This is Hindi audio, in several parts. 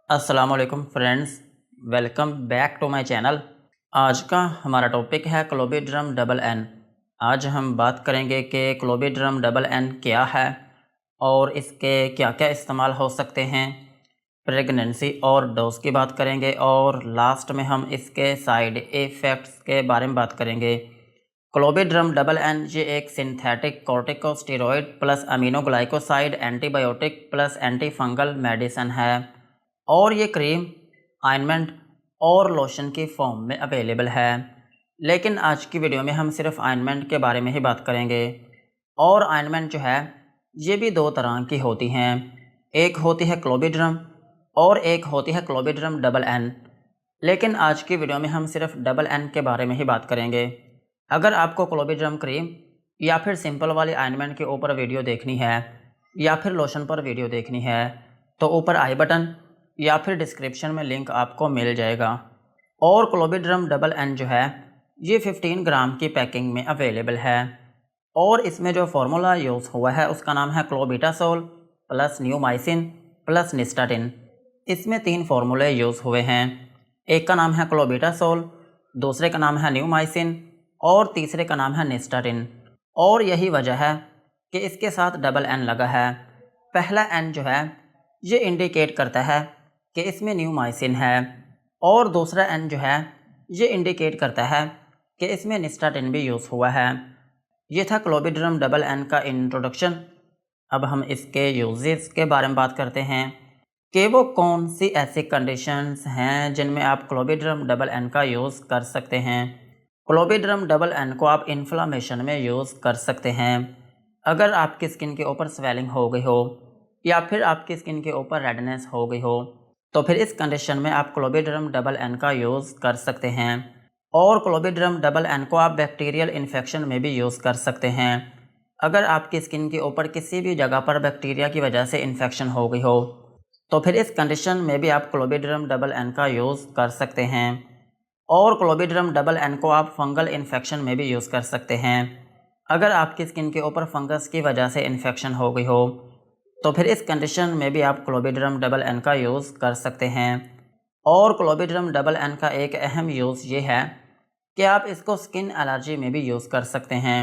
अस्सलामुअलैकुम friends, welcome back to my channel. आज का हमारा टॉपिक है क्लोबिड्रम डबल एन। आज हम बात करेंगे कि क्लोबिड्रम डबल एन क्या है और इसके क्या क्या इस्तेमाल हो सकते हैं। प्रेगनेंसी और डोज की बात करेंगे और लास्ट में हम इसके साइड इफ़ेक्ट्स के बारे में बात करेंगे। क्लोबिड्रम डबल एन ये एक synthetic corticosteroid plus aminoglycoside antibiotic plus anti fungal medicine है और ये क्रीम, ऑइंटमेंट और लोशन की फॉर्म में अवेलेबल है। लेकिन आज की वीडियो में हम सिर्फ ऑइंटमेंट के बारे में ही बात करेंगे। और ऑइंटमेंट जो है ये भी दो तरह की होती हैं, एक होती है क्लोबिड्रम और एक होती है क्लोबिड्रम डबल एन। लेकिन आज की वीडियो में हम सिर्फ डबल एन के बारे में ही बात करेंगे। अगर आपको क्लोबिड्रम क्रीम या फिर सिंपल वाली ऑइंटमेंट के ऊपर वीडियो देखनी है या फिर लोशन पर वीडियो देखनी है तो ऊपर आई बटन या फिर डिस्क्रिप्शन में लिंक आपको मिल जाएगा। और क्लोबिड्रम डबल एन जो है ये 15 ग्राम की पैकिंग में अवेलेबल है और इसमें जो फार्मूला यूज़ हुआ है उसका नाम है क्लोबिटासोल प्लस न्यूमाइसिन प्लस निस्टाटिन। इसमें 3 फार्मूले यूज़ हुए हैं, एक का नाम है क्लोबिटासोल, दूसरे का नाम है न्यूमाइसिन और तीसरे का नाम है निस्टाटिन। और यही वजह है कि इसके साथ डबल एन लगा है। पहला एन जो है ये इंडिकेट करता है कि इसमें न्यूमाइसिन है और दूसरा एन जो है ये इंडिकेट करता है कि इसमें निस्टाटिन भी यूज़ हुआ है। ये था क्लोबिड्रम डबल एन का इंट्रोडक्शन। अब हम इसके यूजेस के बारे में बात करते हैं कि वो कौन सी ऐसी कंडीशंस हैं जिनमें आप क्लोबिड्रम डबल एन का यूज़ कर सकते हैं। क्लोबिड्रम डबल एन को आप इन्फ्लामेशन में यूज़ कर सकते हैं। अगर आपकी स्किन के ऊपर स्वेलिंग हो गई हो या फिर आपकी स्किन के ऊपर रेडनेस हो गई हो तो फिर इस कंडीशन में आप क्लोबिड्रम डबल एन का यूज़ कर सकते हैं। और क्लोबिड्रम डबल एन को आप बैक्टीरियल इन्फेक्शन में भी यूज़ कर सकते हैं। अगर आपकी स्किन के ऊपर किसी भी जगह पर बैक्टीरिया की वजह से इन्फेक्शन हो गई हो तो फिर इस कंडीशन में भी आप क्लोबिड्रम डबल एन का यूज़ कर सकते हैं। और क्लोबिड्रम डबल एन को आप फंगल इन्फेक्शन में भी यूज़ कर सकते हैं। अगर आपकी स्किन के ऊपर फंगस की वजह से इन्फेक्शन हो गई हो तो फिर इस कंडीशन में भी आप क्लोबिड्रम डबल एन का यूज़ कर सकते हैं। और क्लोबिड्रम डबल एन का एक अहम यूज़ ये है कि आप इसको स्किन एलर्जी में भी यूज़ कर सकते हैं।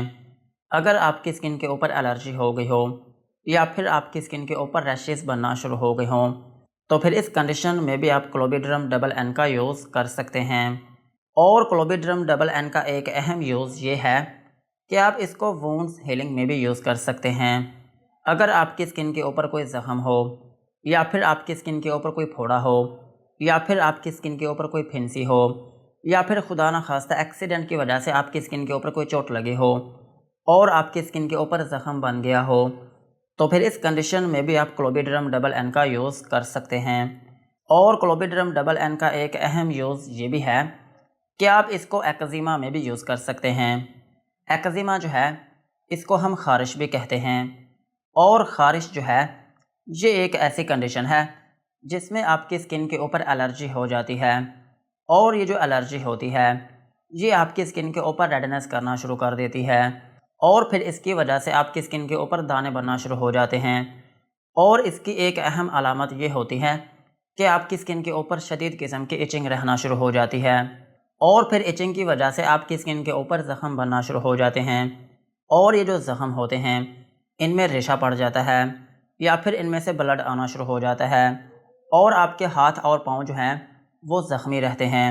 अगर आपकी स्किन के ऊपर एलर्जी हो गई हो या फिर आपकी स्किन के ऊपर रैशेस बनना शुरू हो गए हों तो फिर इस कंडीशन में भी आप क्लोबिड्रम डबल एन का यूज़ कर सकते हैं। और क्लोबिड्रम डबल एन का एक अहम यूज़ ये है कि आप इसको वुंड्स हीलिंग में भी यूज़ कर सकते हैं। अगर आपकी स्किन के ऊपर कोई ज़ख्म हो या फिर आपकी स्किन के ऊपर कोई फोड़ा हो या फिर आपकी स्किन के ऊपर कोई फिंसी हो या फिर खुदा न खास्ता एक्सीडेंट की वजह से आपकी स्किन के ऊपर कोई चोट लगी हो और आपकी स्किन के ऊपर ज़ख्म बन गया हो तो फिर इस कंडीशन में भी आप क्लोबिड्रम डबल एन का यूज़ कर सकते हैं। और क्लोबिड्रम डबल एन का एक अहम यूज़ ये भी है कि आप इसको एक्जिमा में भी यूज़ कर सकते हैं। एक्जिमा जो है इसको हम ख़ारिश भी कहते हैं और ख़ारिश जो है ये एक ऐसी कंडीशन है जिसमें आपकी स्किन के ऊपर एलर्जी हो जाती है और ये जो एलर्जी होती है ये आपकी स्किन के ऊपर रेडनेस करना शुरू कर देती है और फिर इसकी वजह से आपकी स्किन के ऊपर दाने बनना शुरू हो जाते हैं। और इसकी एक अहम अलामत ये होती है कि आपकी स्किन के ऊपर शदीद किस्म की इचिंग रहना शुरू हो जाती है और फिर इचिंग की वजह से आपकी स्किन के ऊपर ज़ख़म बनना शुरू हो जाते हैं और ये जो ज़ख़म होते हैं इनमें रेशा पड़ जाता है या फिर इनमें से ब्लड आना शुरू हो जाता है और आपके हाथ और पाँव जो हैं वो ज़ख्मी रहते हैं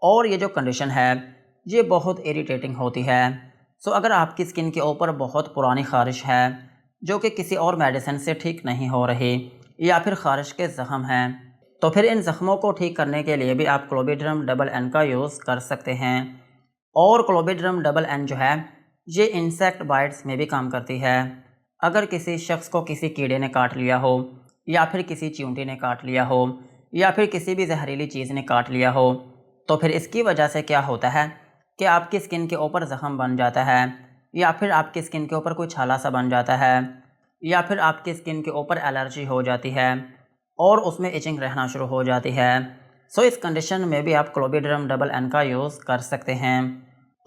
और ये जो कंडीशन है ये बहुत इरिटेटिंग होती है। सो अगर आपकी स्किन के ऊपर बहुत पुरानी ख़ारिश है जो कि किसी और मेडिसिन से ठीक नहीं हो रही या फिर ख़ारिश के ज़ख़म हैं तो फिर इन ज़ख़मों को ठीक करने के लिए भी आप क्लोबिड्रम डबल एन का यूज़ कर सकते हैं। और क्लोबिड्रम डबल एन जो है ये इंसेक्ट बाइट्स में भी काम करती है। अगर किसी शख्स को किसी कीड़े ने काट लिया हो या फिर किसी चींटी ने काट लिया हो या फिर किसी भी जहरीली चीज़ ने काट लिया हो तो फिर इसकी वजह से क्या होता है कि आपकी स्किन के ऊपर ज़ख़म बन जाता है या फिर आपकी स्किन के ऊपर कोई छाला सा बन जाता है या फिर आपकी स्किन के ऊपर एलर्जी हो जाती है और उसमें इचिंग रहना शुरू हो जाती है। सो इस कंडीशन में भी आप क्लोबिड्रम डबल एन का यूज़ कर सकते हैं।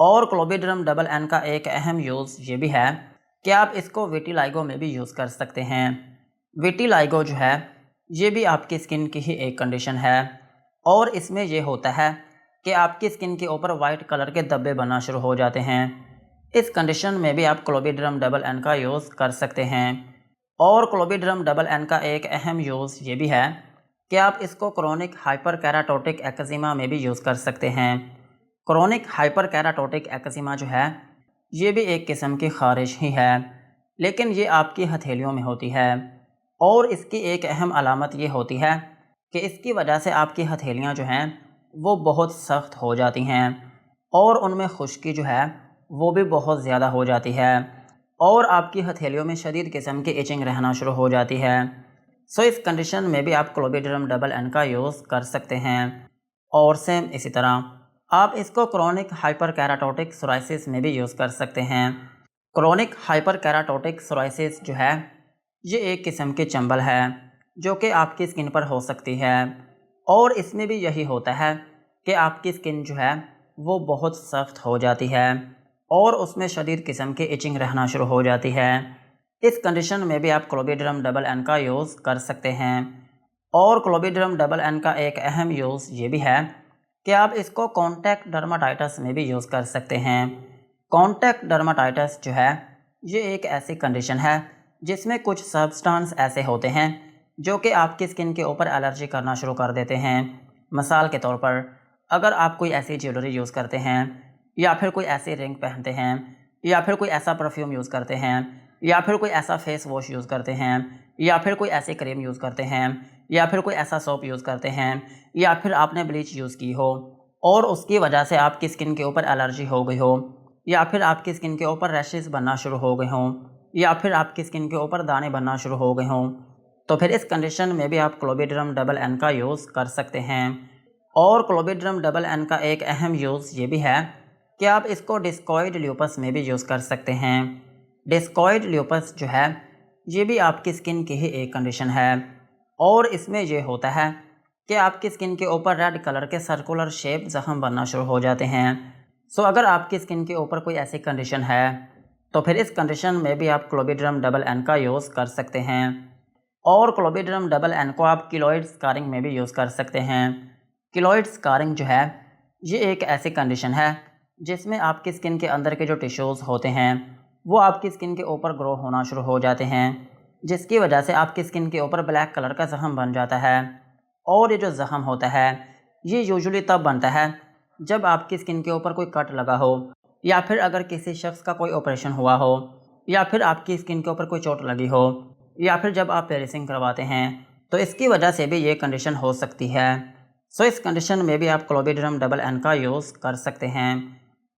और क्लोबिड्रम डबल एन का एक अहम यूज़ ये भी है कि आप इसको विटिलाइगो में भी यूज़ कर सकते हैं। विटिलाइगो जो है ये भी आपकी स्किन की ही एक कंडीशन है और इसमें ये होता है कि आपकी स्किन के ऊपर वाइट कलर के धब्बे बनना शुरू हो जाते हैं। इस कंडीशन में भी आप क्लोबिड्रम डबल एन का यूज़ कर सकते हैं। और क्लोबिड्रम डबल एन का एक अहम यूज़ ये भी है कि आप इसको क्रोनिक हाइपर केराटोटिक एक्जिमा में भी यूज़ कर सकते हैं। क्रोनिक हाइपर केराटोटिक एक्जिमा जो है ये भी एक किस्म की ख़ारिश ही है, लेकिन ये आपकी हथेलियों में होती है और इसकी एक अहम अलामत ये होती है कि इसकी वजह से आपकी हथेलियाँ जो हैं वो बहुत सख्त हो जाती हैं और उनमें खुश्की जो है वो भी बहुत ज़्यादा हो जाती है और आपकी हथेलियों में शदीद किस्म की इचिंग रहना शुरू हो जाती है। सो इस कंडीशन में भी आप क्लोबिड्रम डबल एन का यूज़ कर सकते हैं। और सेम इसी तरह आप इसको क्रोनिक हाइपर केराटोटिक सोराइसिस में भी यूज़ कर सकते हैं। क्रोनिक हाइपर केराटोटिक सोराइसिस जो है ये एक किस्म की चंबल है जो कि आपकी स्किन पर हो सकती है और इसमें भी यही होता है कि आपकी स्किन जो है वो बहुत सख्त हो जाती है और उसमें शदीद किस्म की इचिंग रहना शुरू हो जाती है। इस कंडीशन में भी आप क्लोबिड्रम डबल एन का यूज़ कर सकते हैं। और क्लोबिड्रम डबल एन का एक अहम यूज़ ये भी है कि आप इसको कॉन्टैक्ट डर्माटाइटिस में भी यूज़ कर सकते हैं। कॉन्टैक्ट डर्माटाइटिस जो है ये एक ऐसी कंडीशन है जिसमें कुछ सब्सटेंस ऐसे होते हैं जो कि आपकी स्किन के ऊपर एलर्जी करना शुरू कर देते हैं। मिसाल के तौर पर अगर आप कोई ऐसी ज्वेलरी यूज़ करते हैं या फिर कोई ऐसी रिंग पहनते हैं या फिर कोई ऐसा परफ्यूम यूज़ करते हैं या फिर कोई ऐसा फेस वॉश यूज़ करते हैं या फिर कोई ऐसी क्रीम यूज़ करते हैं या फिर कोई ऐसा सोप यूज़ करते हैं या फिर आपने ब्लीच यूज़ की हो और उसकी वजह से आपकी स्किन के ऊपर एलर्जी हो गई हो या फिर आपकी स्किन के ऊपर रैशेस बनना शुरू हो गए हों या फिर आपकी स्किन के ऊपर दाने बनना शुरू हो गए हों, तो फिर इस कंडीशन में भी आप क्लोबिड्रम डबल एन का यूज़ कर सकते हैं। और क्लोबिड्रम डबल एन का एक अहम यूज़ ये भी है कि आप इसको डिस्कॉइड ल्यूपस में भी यूज़ कर सकते हैं। डिस्कॉइड ल्यूपस जो है ये भी आपकी स्किन की ही एक कंडीशन है और इसमें ये होता है कि आपकी स्किन के ऊपर रेड कलर के सर्कुलर शेप ज़ख्म बनना शुरू हो जाते हैं। सो अगर आपकी स्किन के ऊपर कोई ऐसी कंडीशन है तो फिर इस कंडीशन में भी आप क्लोबिड्रम डबल एन का यूज़ कर सकते हैं। और क्लोबिड्रम डबल एन को आप किलोइड स्कारिंग में भी यूज़ कर सकते हैं। किलोइड स्कारिंग जो है ये एक ऐसी कंडीशन है जिसमें आपकी स्किन के अंदर के जो टिश्यूज़ होते हैं वो आपकी स्किन के ऊपर ग्रो होना शुरू हो जाते हैं, जिसकी वजह से आपकी स्किन के ऊपर ब्लैक कलर का ज़ख्म बन जाता है। और ये जो ज़ख्म होता है ये यूजुअली तब बनता है जब आपकी स्किन के ऊपर कोई कट लगा हो या फिर अगर किसी शख्स का कोई ऑपरेशन हुआ हो या फिर आपकी स्किन के ऊपर कोई चोट लगी हो या फिर जब आप पेरिसिंग करवाते हैं तो इसकी वजह से भी ये कंडीशन हो सकती है। सो इस कंडीशन में भी आप क्लोबिड्रम डबल एन का यूज़ कर सकते हैं।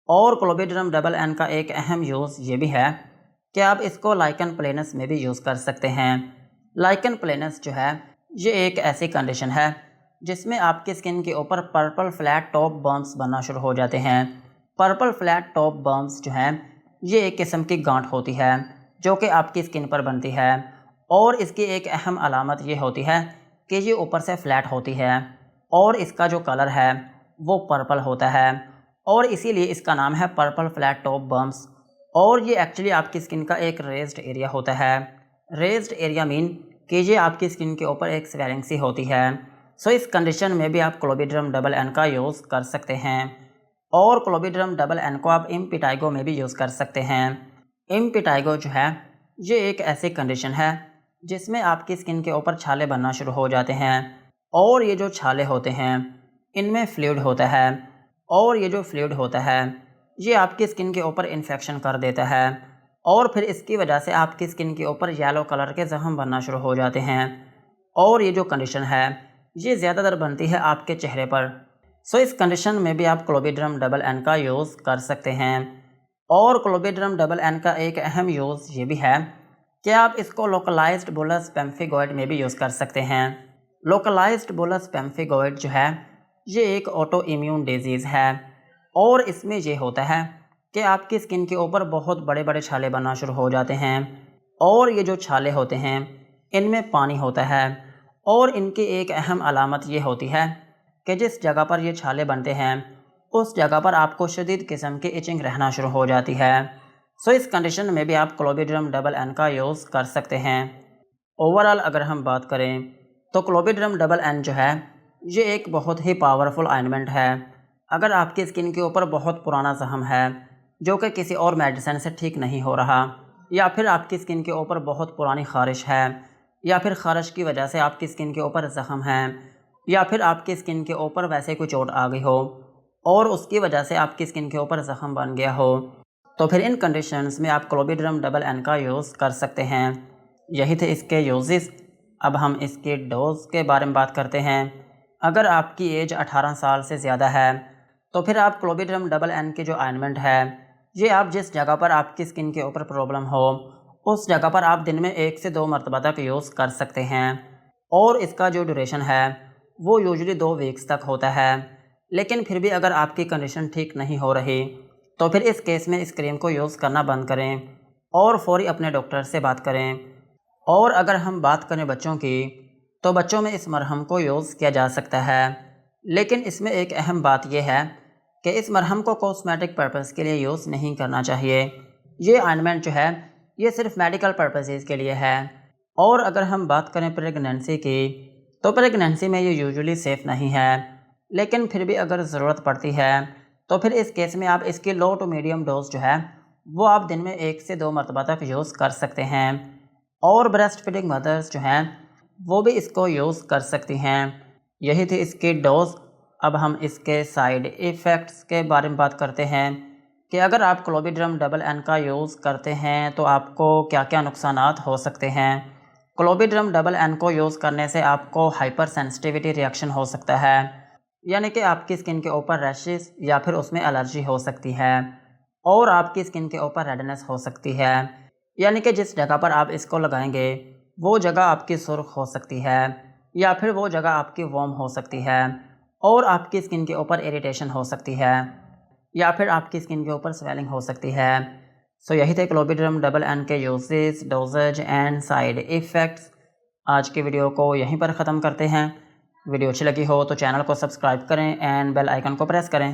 और क्लोबिड्रम डबल एन का एक अहम यूज़ ये भी है कि आप इसको लाइकन प्लेनस में भी यूज़ कर सकते हैं। लाइकन प्लेनस जो है ये एक ऐसी कंडीशन है जिसमें आपकी स्किन के ऊपर पर्पल फ्लैट टॉप बर्न्स बनना शुरू हो जाते हैं। पर्पल फ्लैट टॉप बर्न्स जो हैं ये एक किस्म की गांठ होती है जो कि आपकी स्किन पर बनती है और इसकी एक अहम अलामत ये होती है कि ये ऊपर से फ्लैट होती है और इसका जो कलर है वो पर्पल होता है और इसीलिए इसका नाम है पर्पल फ्लैट टॉप बर्न्स। और ये एक्चुअली आपकी स्किन का एक रेज्ड एरिया होता है। रेज्ड एरिया मीन कि ये आपकी स्किन के ऊपर एक स्वेलिंग सी होती है। सो इस कंडीशन में भी आप क्लोबिड्रम डबल एन का यूज़ कर सकते हैं। और क्लोबिड्रम डबल एन को आप इम्पिटाइगो में भी यूज़ कर सकते हैं। इम्पिटाइगो जो है ये एक ऐसी कंडीशन है जिसमें आपकी स्किन के ऊपर छाले बनना शुरू हो जाते हैं और ये जो छाले होते हैं इनमें फ्लूइड होता है और ये जो फ्लूइड होता है ये आपकी स्किन के ऊपर इन्फेक्शन कर देता है और फिर इसकी वजह से आपकी स्किन के ऊपर येलो कलर के ज़ख्म बनना शुरू हो जाते हैं और ये जो कंडीशन है ये ज़्यादातर बनती है आपके चेहरे पर। सो इस कंडीशन में भी आप क्लोबिड्रम डबल एन का यूज़ कर सकते हैं। और क्लोबिड्रम डबल एन का एक अहम यूज़ ये भी है कि आप इसको लोकलाइज्ड बुलस पेम्फिगोइड में भी यूज़ कर सकते हैं। लोकलाइज्ड बुलस पेम्फिगोइड जो है ये एक ऑटो इम्यून डिजीज़ है और इसमें ये होता है कि आपकी स्किन के ऊपर बहुत बड़े बड़े छाले बनना शुरू हो जाते हैं और ये जो छाले होते हैं इनमें पानी होता है और इनकी एक अहम अलामत ये होती है कि जिस जगह पर ये छाले बनते हैं उस जगह पर आपको शदीद किस्म की इचिंग रहना शुरू हो जाती है। सो इस कंडीशन में भी आप क्लोबिड्रम डबल एन का यूज़ कर सकते हैं। ओवरऑल अगर हम बात करें तो क्लोबिड्रम डबल एन जो है ये एक बहुत ही पावरफुल ऑइंटमेंट है। अगर आपकी स्किन के ऊपर बहुत पुराना ज़ख्म है जो कि किसी और मेडिसिन से ठीक नहीं हो रहा, या फिर आपकी स्किन के ऊपर बहुत पुरानी ख़ारिश है, या फिर ख़ारिश की वजह से आपकी स्किन के ऊपर ज़ख्म है, या फिर आपकी स्किन के ऊपर वैसे कोई चोट आ गई हो और उसकी वजह से आपकी स्किन के ऊपर ज़ख्म बन गया हो, तो फिर इन कंडीशंस में आप क्लोबिड्रम डबल एन का यूज़ कर सकते हैं। यही थे इसके यूजेस। अब हम इसके डोज के बारे में बात करते हैं। अगर आपकी एज 18 साल से ज़्यादा है तो फिर आप क्लोबिड्रम डबल एन की जो ऑइंटमेंट है ये आप जिस जगह पर आपकी स्किन के ऊपर प्रॉब्लम हो उस जगह पर आप दिन में 1 से 2 मरतबा तक यूज़ कर सकते हैं। और इसका जो ड्यूरेशन है वो यूजुअली 2 वीक्स तक होता है। लेकिन फिर भी अगर आपकी कंडीशन ठीक नहीं हो रही तो फिर इस केस में इस क्रीम को यूज़ करना बंद करें और फौरी अपने डॉक्टर से बात करें। और अगर हम बात करें बच्चों की, तो बच्चों में इस मरहम को यूज़ किया जा सकता है, लेकिन इसमें एक अहम बात यह है कि इस मरहम को कॉस्मेटिक पर्पज़ के लिए यूज़ नहीं करना चाहिए। ये ऑइंटमेंट जो है ये सिर्फ मेडिकल पर्पसेस के लिए है। और अगर हम बात करें प्रेगनेंसी की, तो प्रेगनेंसी में ये यूजुअली सेफ़ नहीं है, लेकिन फिर भी अगर ज़रूरत पड़ती है तो फिर इस केस में आप इसकी लो टू मीडियम डोज जो है वो आप दिन में 1 से 2 मरतबा तक यूज़ कर सकते हैं। और ब्रेस्ट फीडिंग मदर्स जो हैं वो भी इसको यूज़ कर सकती हैं। यही थी इसकी डोज। अब हम इसके साइड इफ़ेक्ट्स के बारे में बात करते हैं कि अगर आप क्लोबिड्रम डबल एन का यूज़ करते हैं तो आपको क्या क्या नुकसानात हो सकते हैं। क्लोबिड्रम डबल एन को यूज़ करने से आपको हाइपर सेंसिटिविटी रिएक्शन हो सकता है, यानी कि आपकी स्किन के ऊपर रैशेस या फिर उसमें एलर्जी हो सकती है, और आपकी स्किन के ऊपर रेडनेस हो सकती है, यानी कि जिस जगह पर आप इसको लगाएंगे वो जगह आपकी सुर्ख हो सकती है, या फिर वो जगह आपकी वार्म हो सकती है, और आपकी स्किन के ऊपर इरिटेशन हो सकती है, या फिर आपकी स्किन के ऊपर स्वेलिंग हो सकती है। सो यही थे क्लोबिड्रम डबल एन के uses, doses and side effects. आज की वीडियो को यहीं पर ख़त्म करते हैं। वीडियो अच्छी लगी हो तो चैनल को सब्सक्राइब करें एंड बेल आइकन को प्रेस करें।